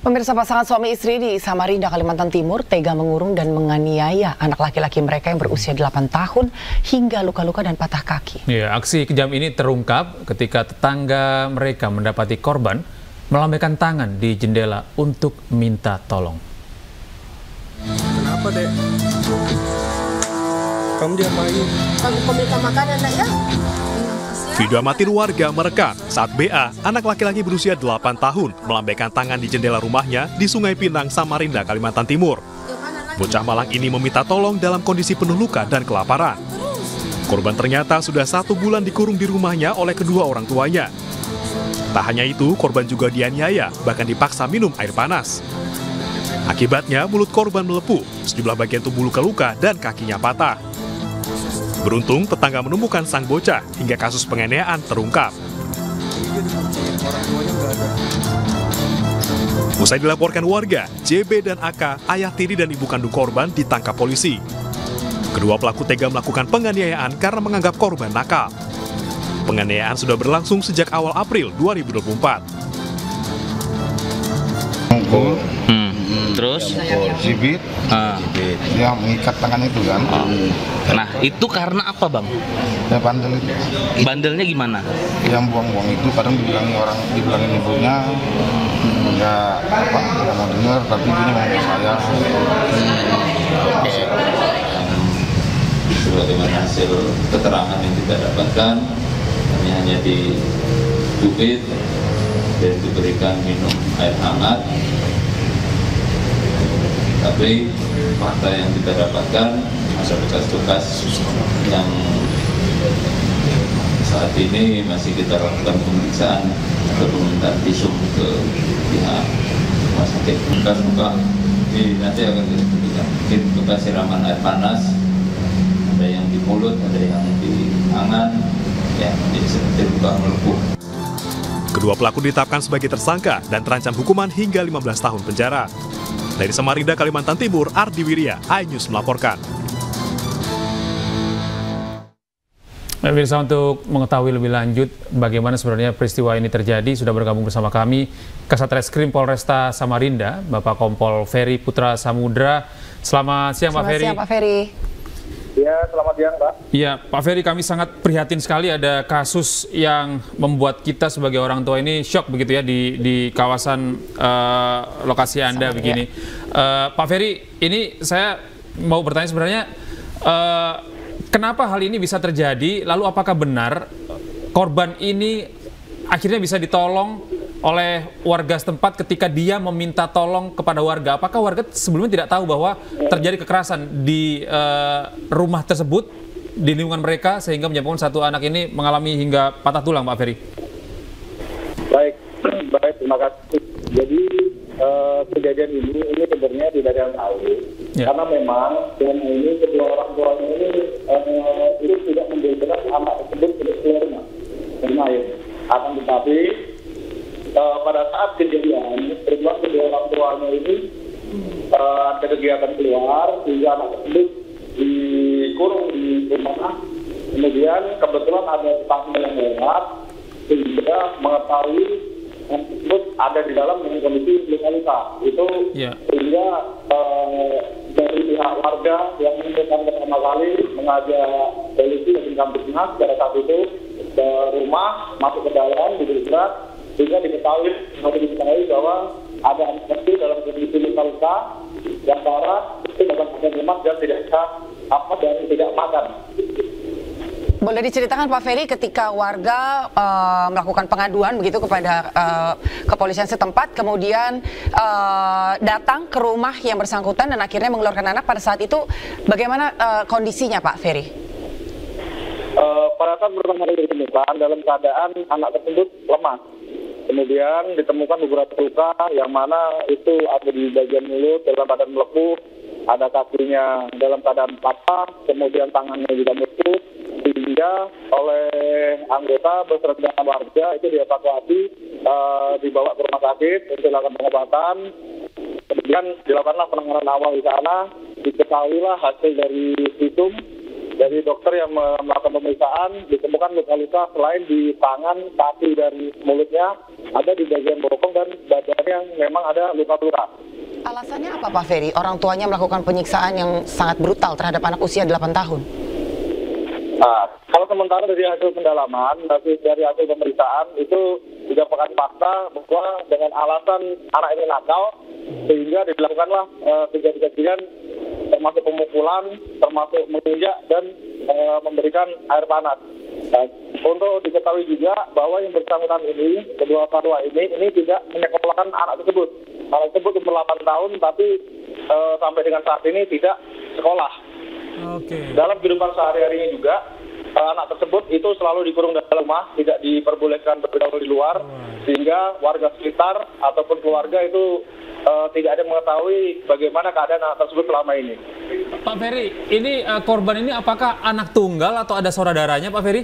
Pemirsa, pasangan suami istri di Samarinda, Kalimantan Timur tega mengurung dan menganiaya anak laki-laki mereka yang berusia 8 tahun hingga luka-luka dan patah kaki. Ya, aksi kejam ini terungkap ketika tetangga mereka mendapati korban melambaikan tangan di jendela untuk minta tolong. Kenapa, Dek? Kamu diapain? Kamu minta makanan, Nak, ya? Video amatir warga merekam saat BA, anak laki-laki berusia 8 tahun, melambaikan tangan di jendela rumahnya di Sungai Pinang, Samarinda, Kalimantan Timur. Bocah malang ini meminta tolong dalam kondisi penuh luka dan kelaparan. Korban ternyata sudah 1 bulan dikurung di rumahnya oleh kedua orang tuanya. Tak hanya itu, korban juga dianiaya, bahkan dipaksa minum air panas. Akibatnya, mulut korban melepuh, sejumlah bagian tubuh luka-luka dan kakinya patah. Beruntung, tetangga menemukan sang bocah hingga kasus penganiayaan terungkap. Usai dilaporkan warga, JB dan AK, ayah tiri dan ibu kandung korban, ditangkap polisi. Kedua pelaku tega melakukan penganiayaan karena menganggap korban nakal. Penganiayaan sudah berlangsung sejak awal April 2024. Terus Jibit yang mengikat tangan itu kan. Nah, itu karena apa, Bang? Ya bandel itu. Bandelnya gimana? Yang buang-buang itu kadang dibilangin ibunya nggak mau dengar, tapi ibunya ngomong saya. Sebagaimana hasil keterangan yang kita dapatkan, kami hanya dicubit dan diberikan minum air hangat. Tapi fakta yang kita dapatkan, ada bekas-bekas yang saat ini masih kita lakukan pemeriksaan atau permintaan visum ke pihak rumah sakit. Bekas-bekas ini nanti akan kita mungkin bekas siraman air panas, ada yang di mulut, ada yang di tangan, ya jadi seperti luka melepuh. Kedua pelaku ditetapkan sebagai tersangka dan terancam hukuman hingga 15 tahun penjara. Dari Samarinda, Kalimantan Timur, Ardi Wirya, iNews melaporkan. Pemirsa, untuk mengetahui lebih lanjut bagaimana sebenarnya peristiwa ini terjadi, sudah bergabung bersama kami Kasat Reskrim Polresta Samarinda, Bapak Kompol Ferry Putra Samudra. Selamat siang, Pak Ferry. Selamat siang, Pak Ferry. Ya, selamat siang, Pak. Ya, Pak Ferry, kami sangat prihatin sekali ada kasus yang membuat kita sebagai orang tua ini shock begitu ya di kawasan lokasi Anda begini. Pak Ferry, ini saya mau bertanya sebenarnya kenapa hal ini bisa terjadi? Lalu apakah benar korban ini akhirnya bisa ditolong oleh warga setempat ketika dia meminta tolong kepada warga? Apakah warga sebelumnya tidak tahu bahwa terjadi kekerasan di rumah tersebut, di lingkungan mereka, sehingga menyebabkan satu anak ini mengalami hingga patah tulang, Pak Ferry? Baik, terima kasih. Jadi kejadian ini sebenarnya tidak ada yang tahu, karena memang selama ini kedua orang tuanya ini itu tidak membebaskan anak tersebut untuk keluar rumah bermain. Akan tetapi pada saat kejadian, kedua orang tuanya ini ada kegiatan keluar, sehingga anak tersebut dikurung di rumah. Kemudian kebetulan ada tetangga yang lewat, sehingga mengetahui anak tersebut ada di dalam dengan kondisi luka-luka. Itu sehingga dari pihak warga yang menemukan pertama kali mengajak polisi dan Kamtipmas pada saat itu ke rumah, masuk ke dalam, digerak, sehingga diketahui bahwa ada anak kecil dalam kondisi luka-luka yang parah, itu dalam keadaan lemas dan tidak bisa dan tidak makan. Boleh diceritakan, Pak Ferry, ketika warga melakukan pengaduan begitu kepada kepolisian setempat, kemudian datang ke rumah yang bersangkutan dan akhirnya mengeluarkan anak, pada saat itu bagaimana kondisinya, Pak Ferry? Pada saat pertama kali ditemukan dalam keadaan anak tersebut lemas. Kemudian ditemukan beberapa luka yang mana itu ada di bagian mulut dalam keadaan melepuh, ada kakinya dalam keadaan patah, kemudian tangannya juga melepuh, sehingga oleh anggota beserta dengan warga itu dievakuasi, dibawa ke rumah sakit untuk dilakukan pengobatan. Kemudian dilakukanlah penanganan awal di sana, diketahuilah hasil dari visum Dari dokter yang melakukan pemeriksaan ditemukan luka-luka selain di tangan, kaki, dan mulutnya, ada di bagian bokong dan badannya yang memang ada luka-luka. Alasannya apa Pak Ferry? Orang tuanya melakukan penyiksaan yang sangat brutal terhadap anak usia 8 tahun. Nah, kalau sementara dari hasil pendalaman, dari hasil pemeriksaan itu didapatkan fakta bahwa dengan alasan anak ini nakal, sehingga dilakukanlah kejadian-kejadian termasuk pemukulan, termasuk menginjak dan memberikan air panas. Nah, untuk diketahui juga bahwa yang bersangkutan ini, kedua orang ini tidak menyekolahkan anak tersebut. Anak tersebut umur 8 tahun, tapi sampai dengan saat ini tidak sekolah. Dalam kehidupan sehari-harinya juga, anak tersebut itu selalu dikurung dalam rumah, tidak diperbolehkan bergaul di luar, sehingga warga sekitar ataupun keluarga itu tidak ada mengetahui bagaimana keadaan anak tersebut selama ini. Pak Ferry, ini korban ini apakah anak tunggal atau ada saudaranya, Pak Ferry?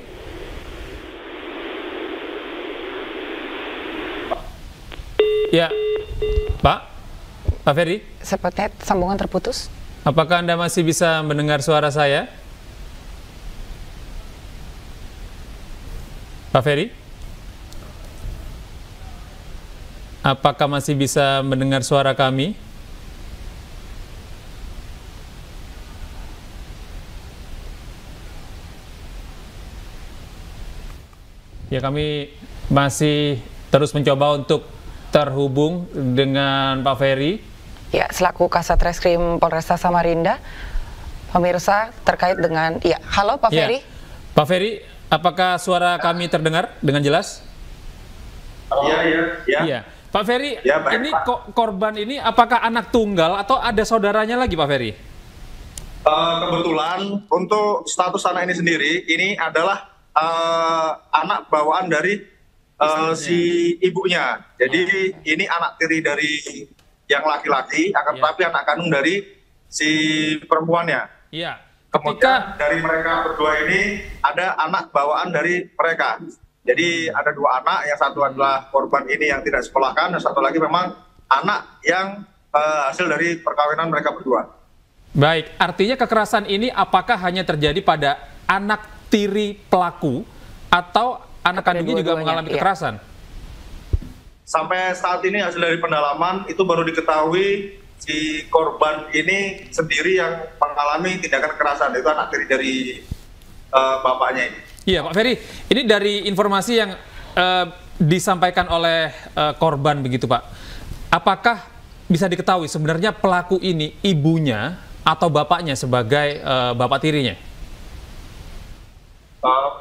Ya, Pak Ferry? Sepertinya sambungan terputus. Apakah Anda masih bisa mendengar suara saya? Pak Ferry? Apakah masih bisa mendengar suara kami? Ya, kami masih terus mencoba untuk terhubung dengan Pak Ferry. Ya, selaku Kasat Reskrim Polresta Samarinda, pemirsa terkait dengan, ya, halo Pak Ferry. Pak Ferry, apakah suara kami terdengar dengan jelas? Iya. Pak Ferry, Ya, baik, ini Pak. korban ini apakah anak tunggal atau ada saudaranya lagi, Pak Ferry? Kebetulan untuk status anak ini sendiri, ini adalah anak bawaan dari si ibunya. Jadi ini anak tiri dari yang laki-laki, akan tetapi anak kandung dari si perempuannya. Iya. Kemudian dari mereka berdua ini ada anak bawaan dari mereka. Jadi ada dua anak, yang satu adalah korban ini yang tidak sekolahkan, dan satu lagi memang anak yang hasil dari perkawinan mereka berdua. Baik, artinya kekerasan ini apakah hanya terjadi pada anak tiri pelaku atau anak kandungnya juga mengalami kekerasan? Sampai saat ini hasil dari pendalaman itu baru diketahui si korban ini sendiri yang mengalami tindakan kekerasan, itu anak tiri dari bapaknya ini. Iya, Pak Ferry, ini dari informasi yang disampaikan oleh korban begitu, Pak. Apakah bisa diketahui sebenarnya pelaku ini ibunya atau bapaknya sebagai bapak tirinya?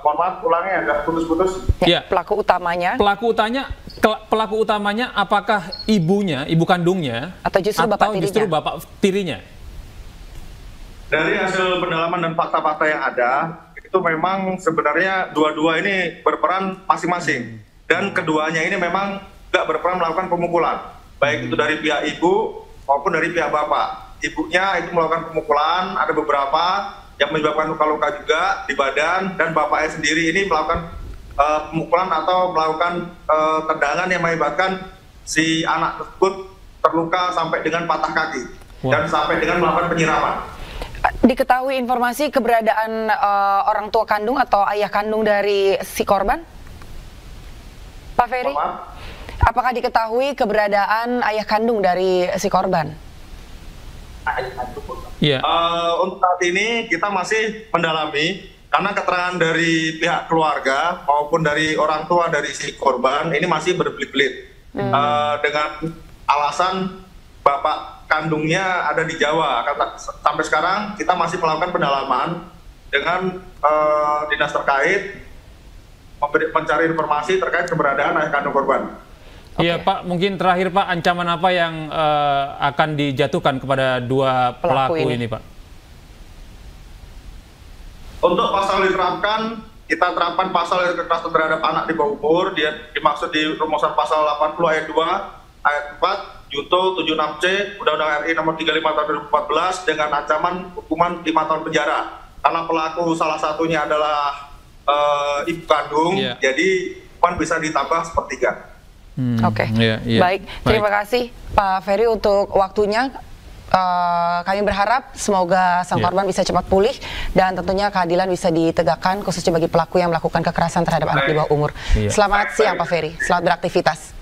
Mohon maaf, ulangnya agak putus-putus. Ya, pelaku utamanya. Pelaku utamanya apakah ibunya, ibu kandungnya, atau justru bapak tirinya? Dari hasil pendalaman dan fakta-fakta yang ada, itu memang sebenarnya dua-dua ini berperan masing-masing. Dan keduanya ini memang nggak berperan melakukan pemukulan. Baik itu dari pihak ibu maupun dari pihak bapak. Ibunya itu melakukan pemukulan, ada beberapa yang menyebabkan luka-luka juga di badan, dan bapaknya sendiri ini melakukan pemukulan atau melakukan tendangan yang mengakibatkan si anak tersebut terluka sampai dengan patah kaki dan sampai dengan melakukan penyiraman. Diketahui informasi keberadaan orang tua kandung atau ayah kandung dari si korban? Pak Ferry? Apakah diketahui keberadaan ayah kandung dari si korban? Iya. Untuk saat ini kita masih mendalami, karena keterangan dari pihak keluarga maupun dari orang tua dari si korban ini masih berbelit-belit dengan alasan bapak kandungnya ada di Jawa. Sampai sekarang kita masih melakukan pendalaman dengan dinas terkait mencari informasi terkait keberadaan ayah kandung korban. Iya, Pak, mungkin terakhir Pak, ancaman apa yang akan dijatuhkan kepada dua pelaku ini, Pak? Untuk pasal diterapkan, kita terapkan pasal kekerasan terhadap anak di bawah umur, dia dimaksud di rumusan pasal 80 ayat 2, ayat 4, Junto 76C, Undang-Undang RI nomor 35 tahun 2014 dengan ancaman hukuman 5 tahun penjara. Karena pelaku salah satunya adalah ibu kandung, jadi hukuman bisa ditambah sepertiga. Oke, baik. Terima kasih Pak Ferry untuk waktunya. kami berharap semoga sang korban bisa cepat pulih dan tentunya keadilan bisa ditegakkan khususnya bagi pelaku yang melakukan kekerasan terhadap anak di bawah umur. Selamat siang Pak Ferry, selamat beraktivitas.